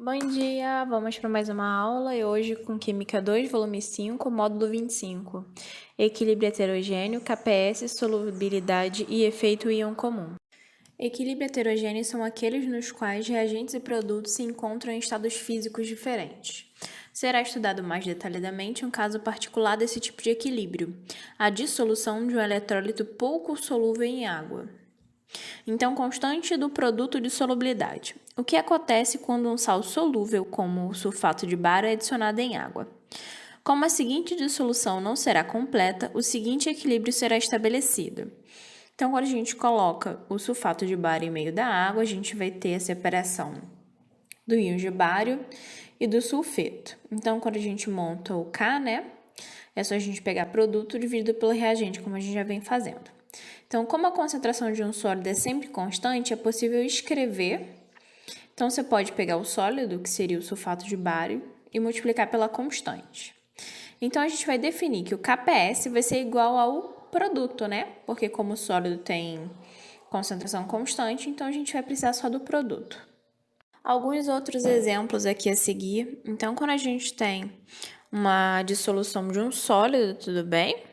Bom dia, vamos para mais uma aula e hoje com Química 2, volume 5, módulo 25. Equilíbrio heterogêneo, KPS, solubilidade e efeito íon comum. Equilíbrio heterogêneo são aqueles nos quais reagentes e produtos se encontram em estados físicos diferentes. Será estudado mais detalhadamente um caso particular desse tipo de equilíbrio, a dissolução de um eletrólito pouco solúvel em água. Então, constante do produto de solubilidade. O que acontece quando um sal solúvel, como o sulfato de bário, é adicionado em água? Como a seguinte dissolução não será completa, o seguinte equilíbrio será estabelecido. Então, quando a gente coloca o sulfato de bário em meio da água, a gente vai ter a separação do íon de bário e do sulfeto. Então, quando a gente monta o K, é só a gente pegar produto dividido pelo reagente, como a gente já vem fazendo. Então, como a concentração de um sólido é sempre constante, é possível escrever. Então, você pode pegar o sólido, que seria o sulfato de bário, e multiplicar pela constante. Então, a gente vai definir que o KPS vai ser igual ao produto, Porque como o sólido tem concentração constante, então a gente vai precisar só do produto. Alguns outros exemplos aqui a seguir. Então, quando a gente tem uma dissolução de um sólido, tudo bem?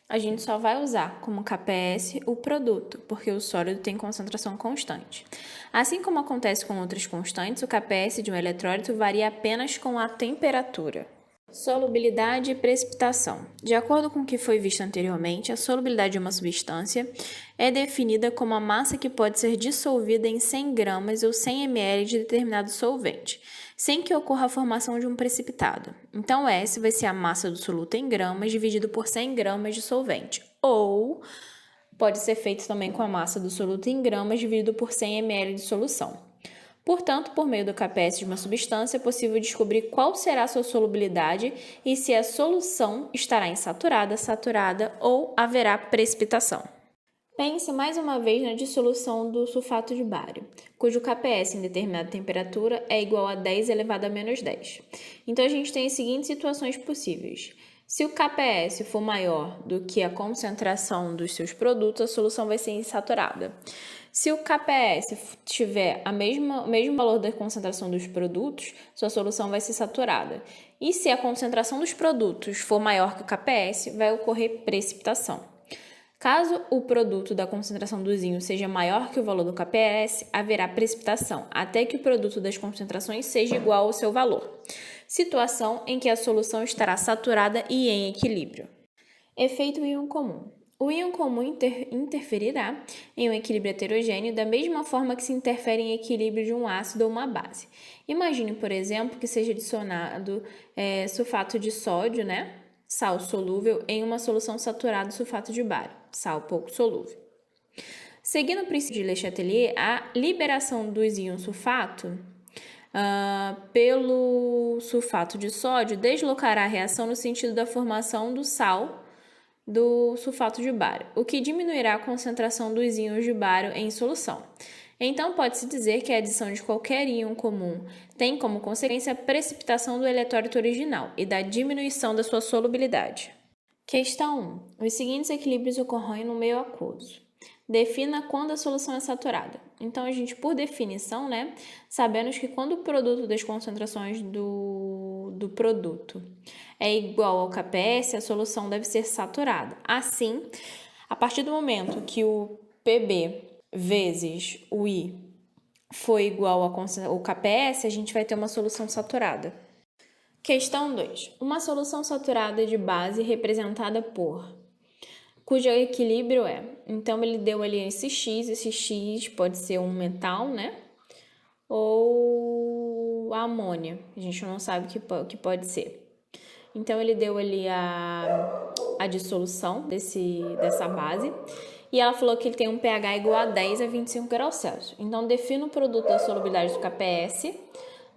A gente só vai usar como KPS o produto, porque o sólido tem concentração constante. Assim como acontece com outras constantes, o KPS de um eletrólito varia apenas com a temperatura. Solubilidade e precipitação. De acordo com o que foi visto anteriormente, a solubilidade de uma substância é definida como a massa que pode ser dissolvida em 100 gramas ou 100 ml de determinado solvente, sem que ocorra a formação de um precipitado. Então, S vai ser a massa do soluto em gramas dividido por 100 gramas de solvente, ou pode ser feito também com a massa do soluto em gramas dividido por 100 ml de solução. Portanto, por meio do KPS de uma substância, é possível descobrir qual será a sua solubilidade e se a solução estará insaturada, saturada ou haverá precipitação. Pense mais uma vez na dissolução do sulfato de bário, cujo KPS em determinada temperatura é igual a 10 elevado a menos 10. Então, a gente tem as seguintes situações possíveis. Se o KPS for maior do que a concentração dos seus produtos, a solução vai ser insaturada. Se o KPS tiver o mesmo valor da concentração dos produtos, sua solução vai ser saturada. E se a concentração dos produtos for maior que o KPS, vai ocorrer precipitação. Caso o produto da concentração dos íons seja maior que o valor do KPS, haverá precipitação, até que o produto das concentrações seja igual ao seu valor. Situação em que a solução estará saturada e em equilíbrio. Efeito íon comum. O íon comum interferirá em um equilíbrio heterogêneo da mesma forma que se interfere em equilíbrio de um ácido ou uma base. Imagine, por exemplo, que seja adicionado sulfato de sódio, sal solúvel, em uma solução saturada de sulfato de bário, sal pouco solúvel. Seguindo o princípio de Le Chatelier, a liberação dos íons sulfato pelo sulfato de sódio deslocará a reação no sentido da formação do sal do sulfato de bário, o que diminuirá a concentração dos íons de bário em solução. Então, pode-se dizer que a adição de qualquer íon comum tem como consequência a precipitação do eletrólito original e da diminuição da sua solubilidade. Questão 1. Os seguintes equilíbrios ocorrem no meio aquoso. Defina quando a solução é saturada. Então, a gente, por definição, sabemos que quando o produto das concentrações do produto é igual ao KPS, a solução deve ser saturada. Assim, a partir do momento que o PB vezes o I for igual ao KPS, a gente vai ter uma solução saturada. Questão 2. Uma solução saturada de base representada por cujo equilíbrio é. Então, ele deu ali esse X pode ser um metal, ou a amônia. A gente não sabe o que pode ser. Então, ele deu ali a dissolução dessa base. E ela falou que ele tem um pH igual a 10 a 25 graus Celsius. Então, defina o produto da solubilidade do KPS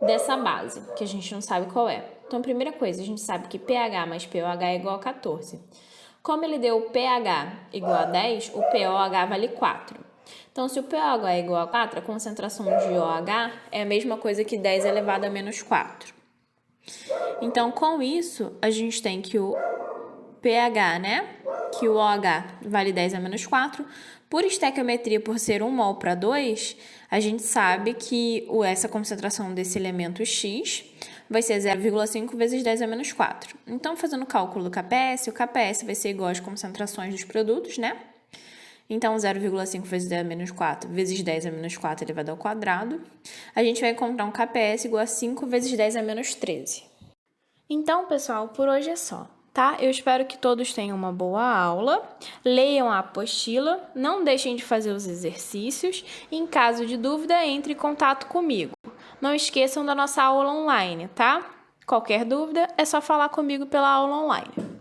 dessa base, que a gente não sabe qual é. Então, primeira coisa, a gente sabe que pH mais pOH é igual a 14. Como ele deu o pH igual a 10, o pOH vale 4. Então, se o pOH é igual a 4, a concentração de OH é a mesma coisa que 10 elevado a menos 4. Então, com isso, a gente tem que o pH, que o OH vale 10 a menos 4, Por estequiometria, por ser 1 mol para 2, a gente sabe que essa concentração desse elemento X vai ser 0,5 vezes 10 a menos 4. Então, fazendo o cálculo do KPS, o KPS vai ser igual às concentrações dos produtos, né? Então, 0,5 vezes 10 a menos 4 vezes 10 a menos 4 elevado ao quadrado. A gente vai encontrar um KPS igual a 5 vezes 10 a menos 13. Então, pessoal, por hoje é só, tá? Eu espero que todos tenham uma boa aula, leiam a apostila, não deixem de fazer os exercícios e, em caso de dúvida, entre em contato comigo. Não esqueçam da nossa aula online, tá? Qualquer dúvida é só falar comigo pela aula online.